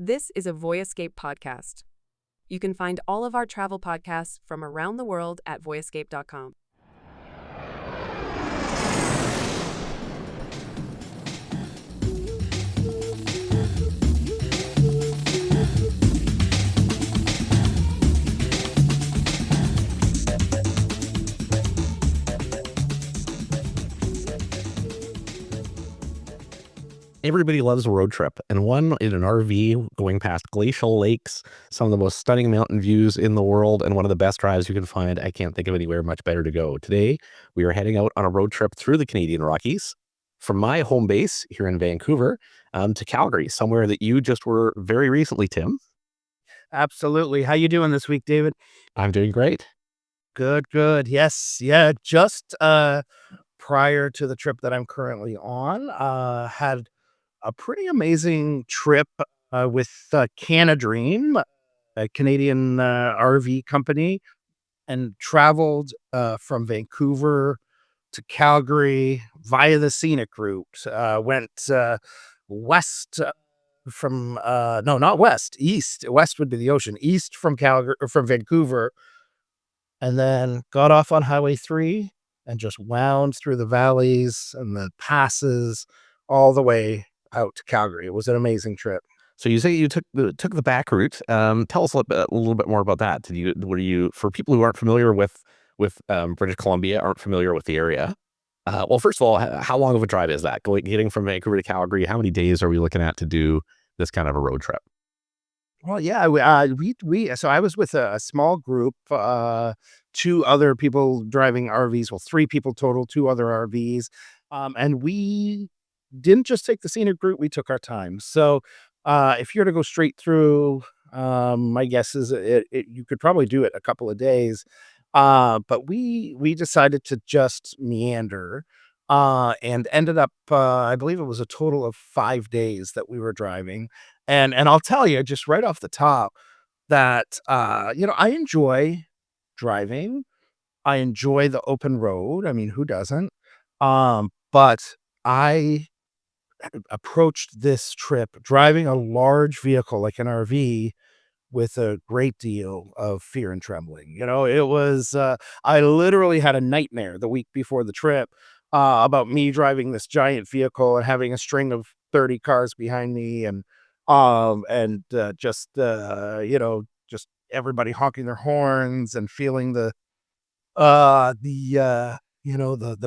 This is a Voyescape podcast. You can find all of our travel podcasts from around the world at voyescape.com. Everybody loves a road trip, and one in an RV going past glacial lakes, some of the most stunning mountain views in the world, and one of the best drives you can find. I can't think of anywhere much better to go. Today, we are heading out on a road trip through the Canadian Rockies from my home base here in Vancouver to Calgary, somewhere that you just were very recently, Tim. Absolutely. How you doing this week, David? I'm doing great. Good, good. Yes. Yeah. Just prior to the trip that I'm currently on, had a pretty amazing trip with Canadream, a Canadian RV company, and traveled from Vancouver to Calgary via the scenic route. Went west from no, not west, east. West would be the ocean. East from Calgary or from Vancouver, and then got off on Highway 3 and just wound through the valleys and the passes all the way out to Calgary. It was an amazing trip. So you say you took the back route. Tell us a little bit more about that. For people who aren't familiar with British Columbia, aren't familiar with the area? Well, first of all, how long of a drive is that? Getting from Vancouver to Calgary, how many days are we looking at to do this kind of a road trip? Well, yeah, so I was with a small group, two other people driving RVs, well, three people total, two other RVs. And we didn't just take the scenic route, we took our time. So, if you're to go straight through, my guess is you could probably do it a couple of days. But we decided to just meander, and ended up, I believe it was a total of 5 days that we were driving. And I'll tell you just right off the top that, I enjoy driving. I enjoy the open road. I mean, who doesn't? But I approached this trip driving a large vehicle like an RV with a great deal of fear and trembling. It was, I literally had a nightmare the week before the trip about me driving this giant vehicle and having a string of 30 cars behind me and just everybody honking their horns and feeling the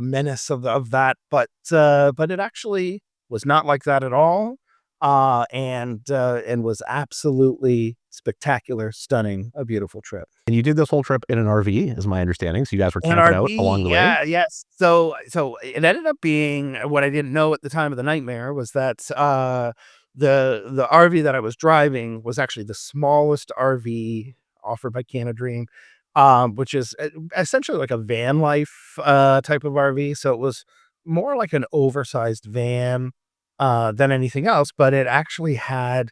menace of that. But it actually was not like that at all. And was absolutely spectacular, stunning, a beautiful trip. And you did this whole trip in an RV, is my understanding. So you guys were An camping out along RV, the way. yeah, yes. So it ended up being what I didn't know at the time of the nightmare was that the RV that I was driving was actually the smallest RV offered by Canadream, which is essentially like a van life type of RV. So it was more like an oversized van than anything else, but it actually had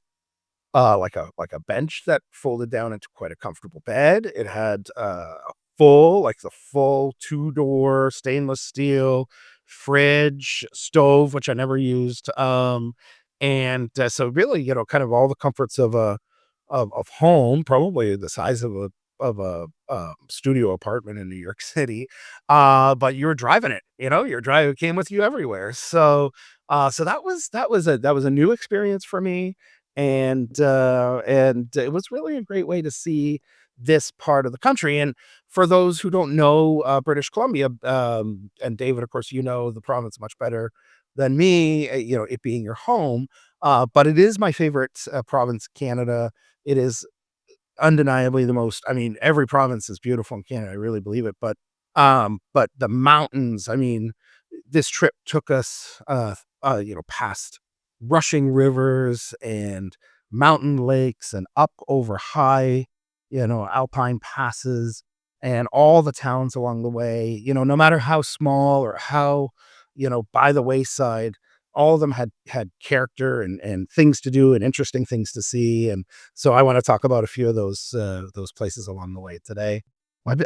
like a bench that folded down into quite a comfortable bed. It had the full two-door stainless steel fridge, stove, which I never used. And so really, kind of all the comforts of of home, probably the size of a studio apartment in New York City. But you were driving it, your drive came with you everywhere. So that was a new experience for me. And it was really a great way to see this part of the country. And for those who don't know British Columbia, and David, of course, the province much better than me, it being your home. But it is my favorite province, Canada. It is undeniably the most. I mean, every province is beautiful in Canada. I really believe it. But the mountains. I mean, this trip took us, past rushing rivers and mountain lakes and up over high, alpine passes and all the towns along the way. No matter how small or how, by the wayside, all of them had character and things to do and interesting things to see. And so I want to talk about a few of those places along the way today.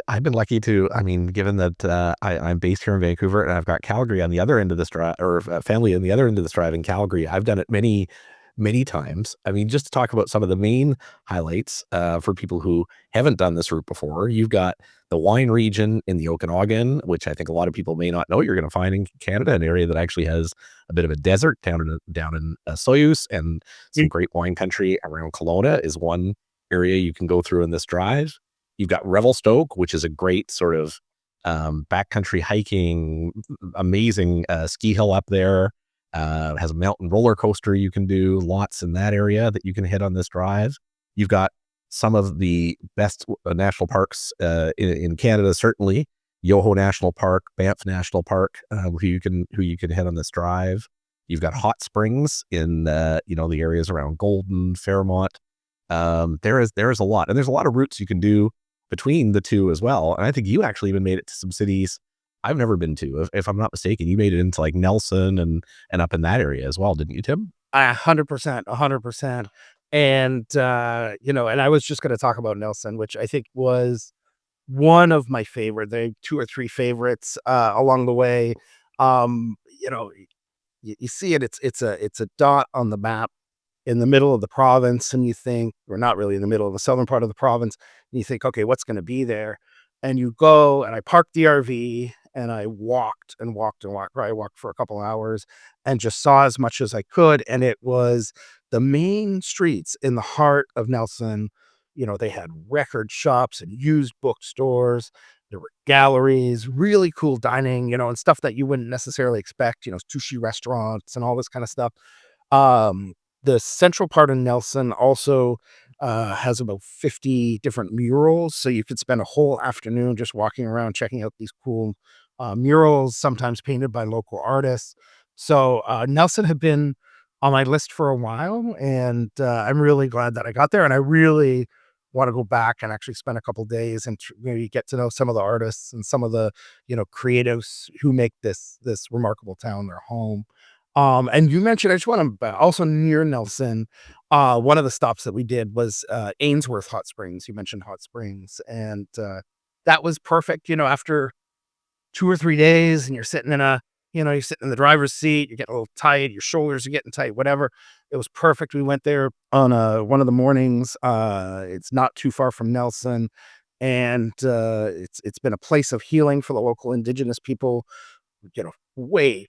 I've been lucky to, I mean, given that I'm based here in Vancouver and I've got Calgary on the other end of this drive, or family on the other end of this drive in Calgary. I've done it many many times. I mean, just to talk about some of the main highlights for people who haven't done this route before, you've got the wine region in the Okanagan, which I think a lot of people may not know you're going to find in Canada, an area that actually has a bit of a desert down in Soyuz, and some Mm. great wine country around Kelowna is one area you can go through in this drive. You've got Revelstoke, which is a great sort of backcountry hiking, amazing ski hill up there. Has a mountain roller coaster you can do, lots in that area that you can hit on this drive. You've got some of the best national parks in Canada, certainly Yoho National Park, Banff National Park, who you can hit on this drive. You've got hot springs in the areas around Golden, Fairmont. There is a lot, and there's a lot of routes you can do between the two as well. And I think you actually even made it to some cities I've never been to. If I'm not mistaken, you made it into like Nelson and up in that area as well, didn't you, Tim? 100%, 100%. And, and I was just going to talk about Nelson, which I think was one of my favorite, they two or three favorites, along the way. Um, you know, you see it, it's a dot on the map in the middle of the province, and you think, or not really in the middle of the southern part of the province, and you think, okay, what's going to be there? And you go, and I parked the RV, and I walked and walked and walked. Probably walked for a couple hours, and just saw as much as I could. And it was the main streets in the heart of Nelson. They had record shops and used bookstores. There were galleries, really cool dining, and stuff that you wouldn't necessarily expect. Sushi restaurants and all this kind of stuff. Um, the central part of Nelson also has about 50 different murals. So you could spend a whole afternoon just walking around checking out these cool murals, sometimes painted by local artists. So Nelson had been on my list for a while, and I'm really glad that I got there. And I really want to go back and actually spend a couple days and maybe get to know some of the artists and some of the creatives who make this remarkable town their home. And you mentioned, I just want to also near Nelson, one of the stops that we did was Ainsworth Hot Springs. You mentioned hot springs, and that was perfect. After 2 or 3 days, and you're sitting in the driver's seat, you're getting a little tight, your shoulders are getting tight, whatever. It was perfect. We went there on one of the mornings. It's not too far from Nelson, and it's been a place of healing for the local Indigenous people way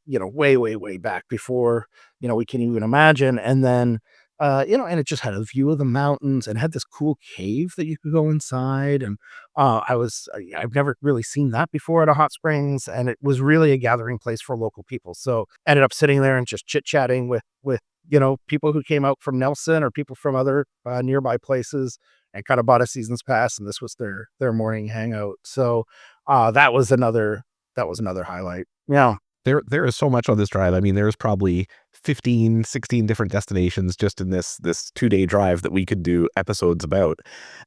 back before, we can even imagine. And then, and it just had a view of the mountains and had this cool cave that you could go inside. And I've never really seen that before at a hot springs. And it was really a gathering place for local people. So ended up sitting there and just chit chatting with, people who came out from Nelson or people from other nearby places, and kind of bought a season's pass. And this was their morning hangout. So that was another highlight. Yeah. There is so much on this drive. I mean, there's probably 15, 16 different destinations just in this 2-day drive that we could do episodes about.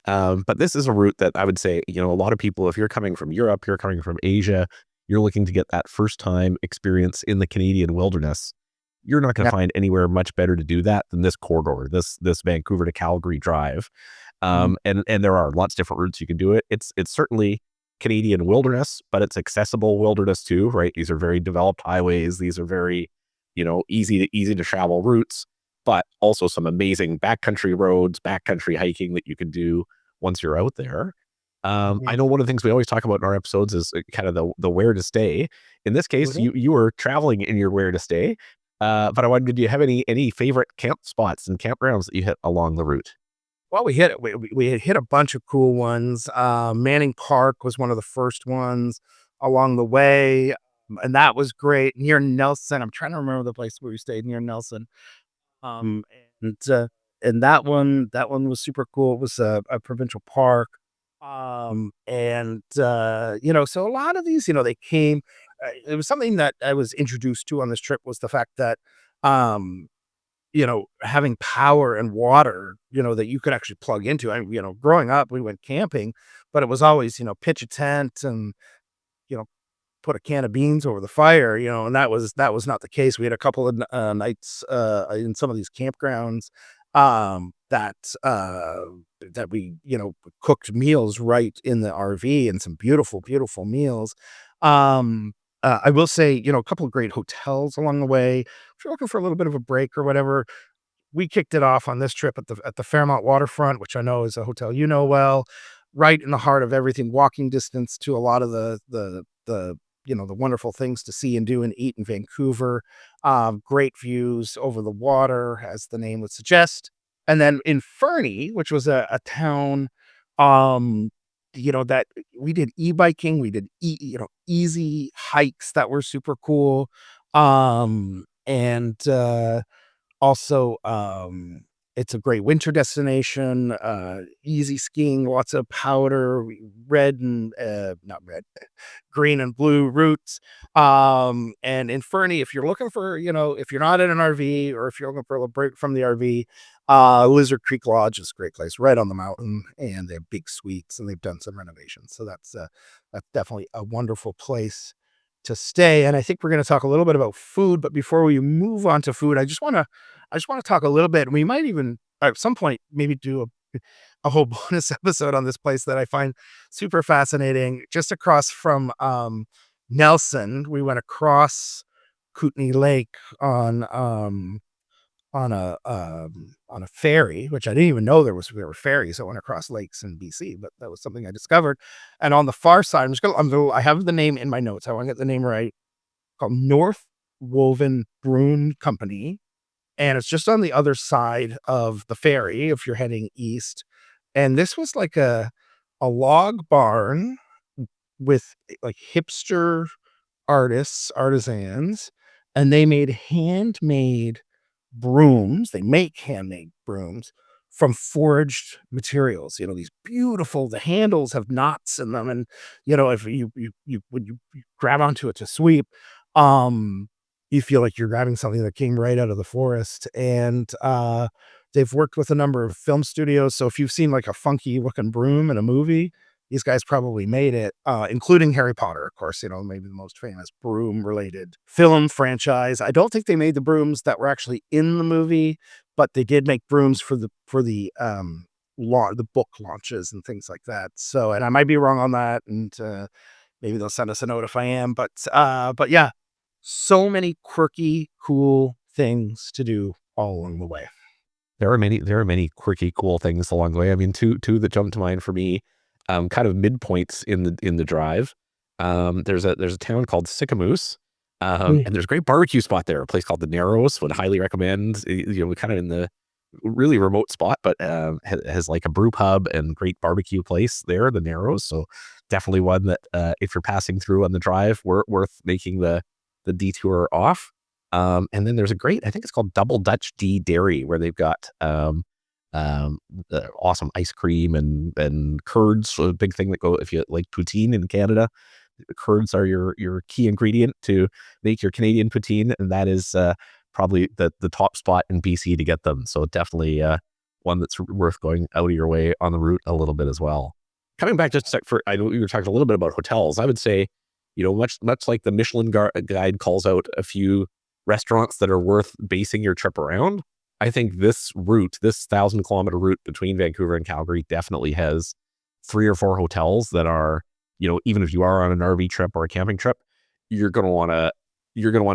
But this is a route that I would say, a lot of people, if you're coming from Europe, you're coming from Asia, you're looking to get that first time experience in the Canadian wilderness. You're not going to Yeah. find anywhere much better to do that than this corridor, this Vancouver to Calgary drive. Mhm. And there are lots of different routes you can do it. It's certainly Canadian wilderness, but it's accessible wilderness too, right? These are very developed highways. These are very, easy to travel routes, but also some amazing backcountry roads, backcountry hiking that you can do once you're out there. I Mhm. know one of the things we always talk about in our episodes is kind of the where to stay. In this case, Mhm. you were traveling in your where to stay, but I wondered, do you have any favorite camp spots and campgrounds that you hit along the route? Well, we had hit a bunch of cool ones. Manning Park was one of the first ones along the way, and that was great. Near Nelson, I'm trying to remember the place where we stayed near Nelson. Um, and that one was super cool. It was a provincial park. So a lot of these, they came. It was something that I was introduced to on this trip was the fact that, um, having power and water, that you could actually plug into. Growing up, we went camping, but it was always, pitch a tent and, you know, put a can of beans over the fire, and that was not the case. We had a couple of nights in some of these campgrounds that that we cooked meals right in the RV, and some beautiful, beautiful meals. I will say, a couple of great hotels along the way. If you're looking for a little bit of a break or whatever, we kicked it off on this trip at the Fairmont waterfront, which I know is a hotel you know well, right in the heart of everything, walking distance to a lot of the wonderful things to see and do and eat in Vancouver. Great views over the water, as the name would suggest. And then in Fernie, which was a town, um, that we did e-biking, we did easy hikes that were super cool. And also, it's a great winter destination, easy skiing, lots of powder, red and not red, green and blue routes. And in Fernie, if you're looking for, if you're not in an RV or if you're looking for a break from the RV, Lizard Creek Lodge is a great place right on the mountain, and they have big suites and they've done some renovations. So that's definitely a wonderful place to stay. And I think we're going to talk a little bit about food, but before we move on to food, I just want to talk a little bit, and we might even at some point maybe do a whole bonus episode on this place that I find super fascinating. Just across from Nelson, we went across Kootenay Lake on a ferry, which I didn't even know there were ferries that went across lakes in BC, but that was something I discovered. And on the far side, I have the name in my notes. I want to get the name right. Called North Woven Brune Company, and it's just on the other side of the ferry if you're heading east. And this was like a log barn with like hipster artisans, and they made handmade brooms. They make handmade brooms from forged materials. These beautiful. The handles have knots in them, and if you when you grab onto it to sweep, um, you feel like you're grabbing something that came right out of the forest. And they've worked with a number of film studios. So if you've seen like a funky looking broom in a movie, these guys probably made it, including Harry Potter, of course, maybe the most famous broom related film franchise. I don't think they made the brooms that were actually in the movie, but they did make brooms for the book launches and things like that. So, and I might be wrong on that, and maybe they'll send us a note if I am. But yeah, so many quirky, cool things to do all along the way. There are many quirky, cool things along the way. I mean, two that jump to mind for me, kind of midpoints in the drive. There's a town called Sicamous, and there's a great barbecue spot there. A place called the Narrows. Would highly recommend. Kind of in the really remote spot, but has like a brew pub and great barbecue place there, the Narrows. So definitely one that if you're passing through on the drive, worth making the detour off. And then there's a great, I think it's called Double Dutch D Dairy, where they've got awesome ice cream and curds. So a big thing that go if you like poutine in Canada. Curds are your key ingredient to make your Canadian poutine, and that is probably the top spot in BC to get them. So definitely one that's worth going out of your way on the route a little bit as well. Coming back just a sec I know we were talking a little bit about hotels. I would say, much like the Michelin guide calls out a few restaurants that are worth basing your trip around, I think this 1,000-kilometer route between Vancouver and Calgary definitely has 3 or 4 hotels that are, even if you are on an RV trip or a camping trip, you're going to want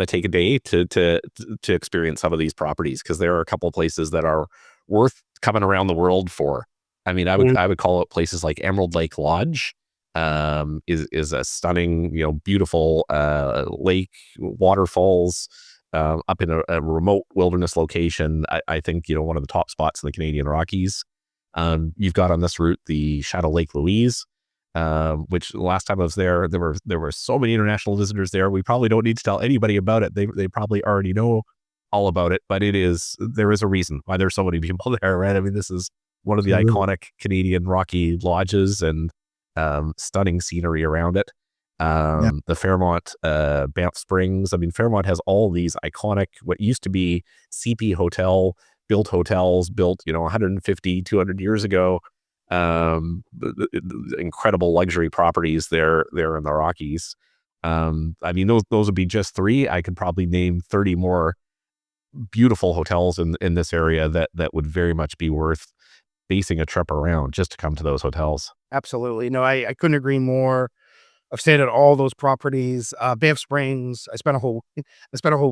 to take a day to experience some of these properties, because there are a couple of places that are worth coming around the world for. I mean, I would call out places like Emerald Lake Lodge, is a stunning, beautiful lake, waterfalls, up in a remote wilderness location. I think, one of the top spots in the Canadian Rockies. You've got on this route the Shadow Lake Louise, which the last time I was there were so many international visitors there. We probably don't need to tell anybody about it. They probably already know all about it, but there is a reason why there's so many people there, right? I mean, this is one of the iconic Canadian Rocky lodges, and stunning scenery around it. The Fairmont, Banff Springs. I mean, Fairmont has all these iconic, what used to be CP hotels built, 150, 200 years ago. Incredible luxury properties there in the Rockies. I mean, those would be just 3. I could probably name 30 more beautiful hotels in this area that would very much be worth basing a trip around just to come to those hotels. Absolutely. No, I couldn't agree more. I've stayed at all those properties. Banff Springs, I spent a whole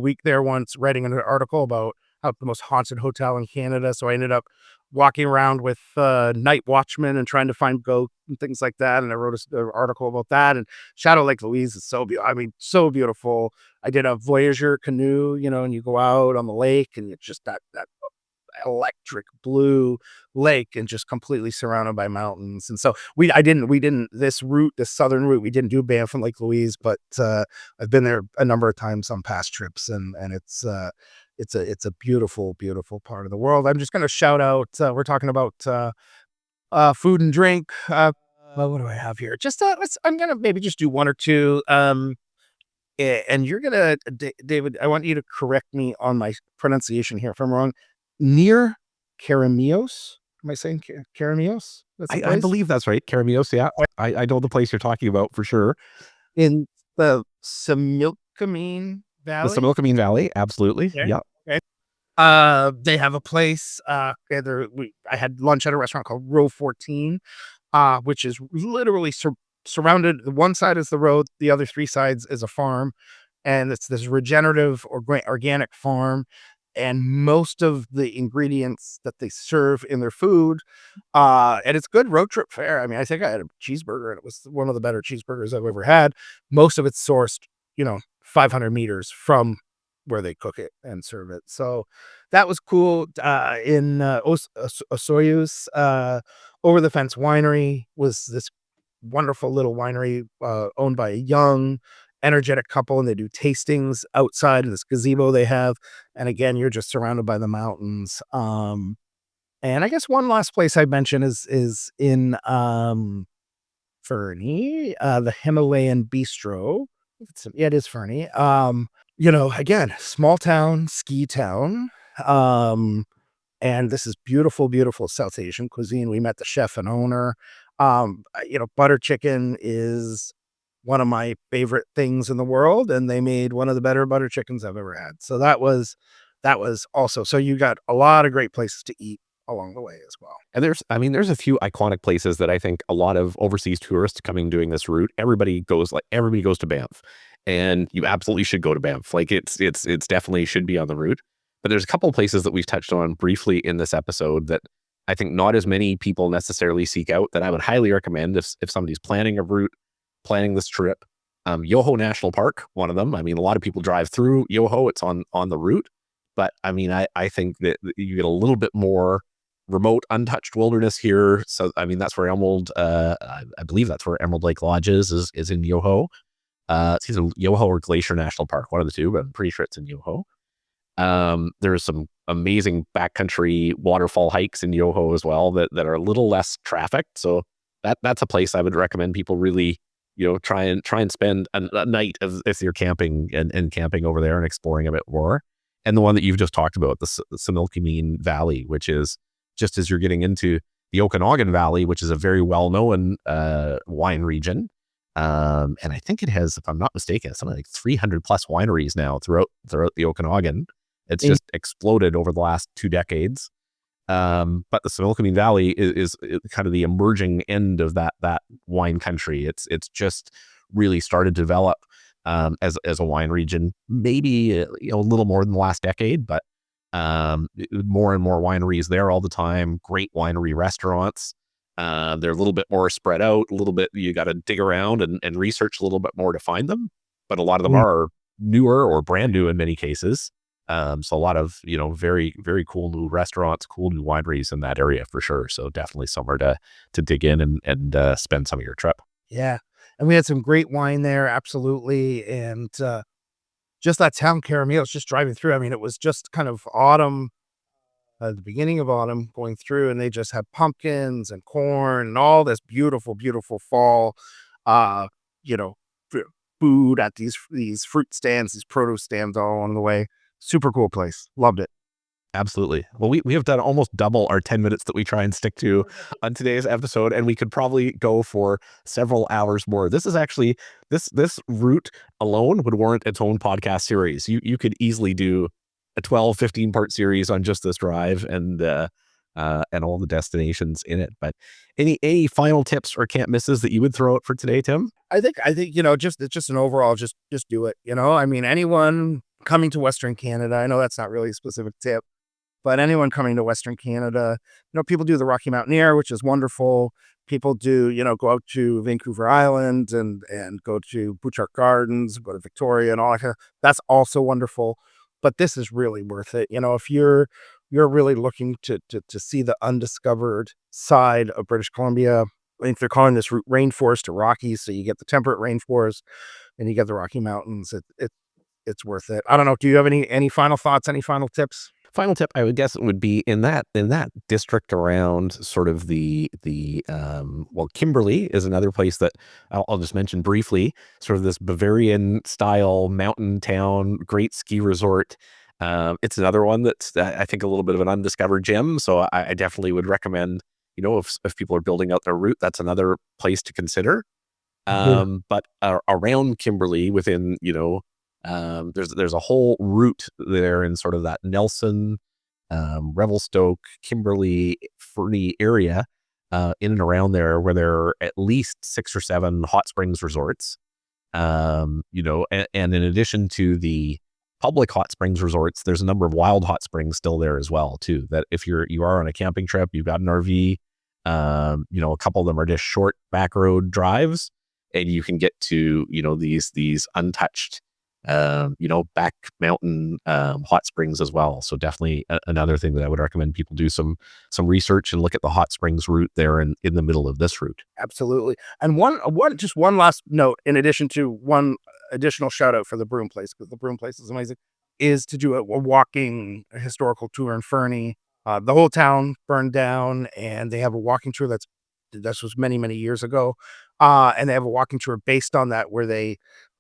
week there once writing an article about the most haunted hotel in Canada. So I ended up walking around with night watchmen and trying to find goats and things like that. And I wrote an article about that. And Shadow Lake Louise is so beautiful. I mean, so beautiful. I did a Voyager canoe, and you go out on the lake and it's just that electric blue lake and just completely surrounded by mountains. And so we didn't this southern route, we didn't do Banff and Lake Louise, but I've been there a number of times on past trips, and it's a beautiful, beautiful part of the world. I'm just going to shout out, we're talking about food and drink. Well, what do I have here? Just I'm going to maybe just do one or two. And you're going to, David, I want you to correct me on my pronunciation here if I'm wrong. Near Karamios. Am I saying Karamios? I believe that's right. Karamios, yeah. I know the place you're talking about for sure. In the Similkameen Valley? The Similkameen Valley, absolutely. Okay. Yeah. Okay. They have a place, I had lunch at a restaurant called Row 14, which is literally surrounded. One side is the road, the other three sides is a farm, and it's this regenerative organic farm. And most of the ingredients that they serve in their food, and it's good road trip fare. I mean, I think I had a cheeseburger and it was one of the better cheeseburgers I've ever had. Most of it's sourced, 500 meters from where they cook it and serve it. So that was cool. In Osoyoos, Over the Fence Winery was this wonderful little winery owned by a young, energetic couple, and they do tastings outside of this gazebo they have. And again, you're just surrounded by the mountains. And I guess one last place I'd mention is in Fernie, the Himalayan Bistro. It is Fernie. Again, small town, ski town. And this is beautiful, beautiful South Asian cuisine. We met the chef and owner. Butter chicken is one of my favorite things in the world, and they made one of the better butter chickens I've ever had. So that was also, so you got a lot of great places to eat along the way as well. And there's a few iconic places that I think a lot of overseas tourists coming doing this route, everybody goes to Banff, and you absolutely should go to Banff. Like it's definitely should be on the route. But there's a couple of places that we've touched on briefly in this episode that I think not as many people necessarily seek out, that I would highly recommend if somebody's planning this trip. Yoho National Park, one of them. I mean, a lot of people drive through Yoho. It's on the route. But I mean, I think that you get a little bit more remote, untouched wilderness here. So, I mean, that's where I believe that's where Emerald Lake Lodge is in Yoho. It's either Yoho or Glacier National Park, one of the two, but I'm pretty sure it's in Yoho. There's some amazing backcountry waterfall hikes in Yoho as well that are a little less trafficked. So that's a place I would recommend people really, try and spend a night if you're camping and camping over there and exploring a bit more. And the one that you've just talked about, the Similkameen Valley, which is just as you're getting into the Okanagan Valley, which is a very well-known wine region. And I think it has, if I'm not mistaken, something like 300 plus wineries now throughout the Okanagan. It's just exploded over the last 2 decades. But the Similkameen Valley is kind of the emerging end of that wine country. It's just really started to develop as a wine region, maybe a little more than the last decade, but more and more wineries there all the time. Great winery restaurants. They're a little bit more spread out, a little bit, you got to dig around and research a little bit more to find them. But a lot of them are newer or brand new in many cases. So a lot of, very, very cool new restaurants, cool new wineries in that area for sure. So definitely somewhere to dig in and spend some of your trip. Yeah. And we had some great wine there. Absolutely. And just that town, Karamios, just driving through. I mean, it was just kind of autumn, the beginning of autumn going through, and they just had pumpkins and corn and all this beautiful, beautiful fall, food at these fruit stands, these produce stands all along the way. Super cool place. Loved it. Absolutely. Well, we have done almost double our 10 minutes that we try and stick to on today's episode, and we could probably go for several hours more. This is actually, this route alone would warrant its own podcast series. You could easily do a 12, 15 part series on just this drive and all the destinations in it. But any final tips or can't misses that you would throw out for today, Tim? I think, it's just an overall, just do it. I mean, anyone coming to Western Canada, I know that's not really a specific tip, But anyone coming to Western Canada, people do the Rocky Mountaineer, which is wonderful. People do, go out to Vancouver Island and go to Butchart Gardens, go to Victoria and all that. That's also wonderful. But this is really worth it. If you're really looking to see the undiscovered side of British Columbia, I think they're calling this route Rainforest to Rockies. So you get the temperate rainforest and you get the Rocky Mountains. It's worth it. I don't know. Do you have any final thoughts? Any final tips? Final tip, I would guess, it would be in that district around sort of well, Kimberley is another place that I'll just mention briefly. Sort of this Bavarian style mountain town, great ski resort. It's another one that's I think a little bit of an undiscovered gem. So I definitely would recommend, if people are building out their route, that's another place to consider. But around Kimberley, within there's a whole route there in sort of that Nelson, Revelstoke, Kimberley, Fernie area, in and around there, where there are at least 6 or 7 hot springs resorts. And in addition to the public hot springs resorts, there's a number of wild hot springs still there as well too. That if you are on a camping trip, you've got an RV, a couple of them are just short back road drives, and you can get to these untouched back mountain hot springs as well. So definitely another thing that I would recommend people do some research and look at the hot springs route there in the middle of this route. Absolutely. And just one last note, in addition to one additional shout out for the Broom Place, because the Broom Place is amazing, is to do a walking historical tour in Fernie. The whole town burned down, and they have a walking tour this was many, many years ago. And they have a walking tour based on that, where they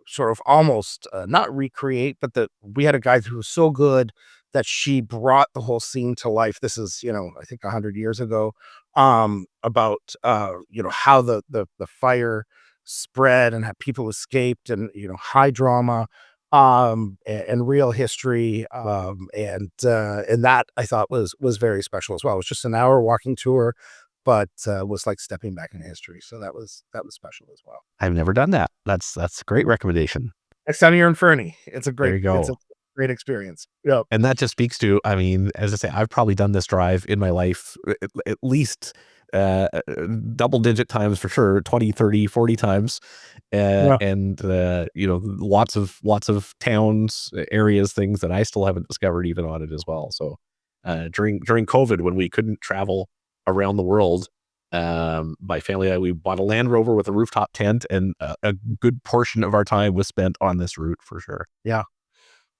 sort of almost not recreate, but we had a guide who was so good that she brought the whole scene to life. This is, I think 100 years ago, about, how the fire spread and how people escaped, and, high drama, and real history. And that I thought was very special as well. It was just an hour walking tour, but was like stepping back in history. So that was special as well. I've never done that. That's a great recommendation. Next time you're in Fernie, it's a There you go. great experience. Yeah. And that just speaks to, as I say, I've probably done this drive in my life at least double digit times for sure, 20, 30, 40 times. And lots of towns, areas, things that I still haven't discovered even on it as well. So during COVID, when we couldn't travel around the world, my family and I, we bought a Land Rover with a rooftop tent, and a good portion of our time was spent on this route for sure. Yeah.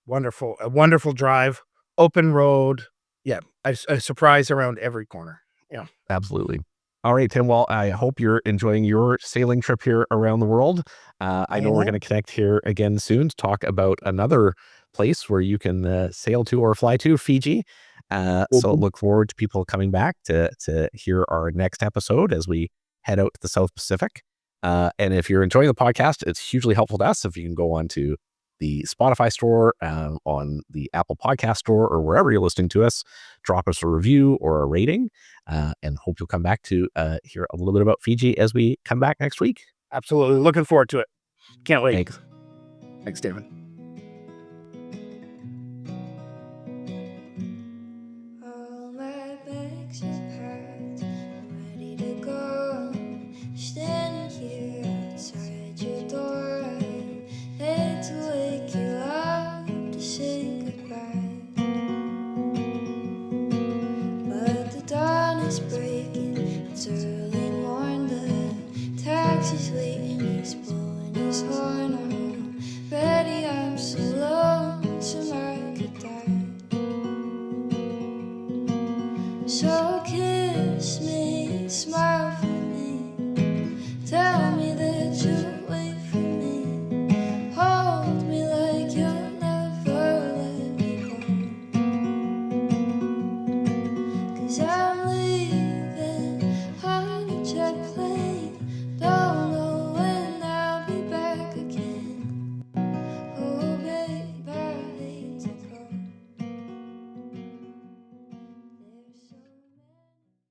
Wonderful. A wonderful drive, open road. Yeah. A surprise around every corner. Yeah. Absolutely. All right, Tim. Well, I hope you're enjoying your sailing trip here around the world. I know we're going to connect here again soon to talk about another place where you can sail to or fly to, Fiji. So look forward to people coming back to hear our next episode as we head out to the South Pacific. And if you're enjoying the podcast, it's hugely helpful to us if you can go on to the Spotify store, on the Apple Podcast store, or wherever you're listening to us, drop us a review or a rating, and hope you'll come back to hear a little bit about Fiji as we come back next week. Absolutely. Looking forward to it. Can't wait. Thanks, David. So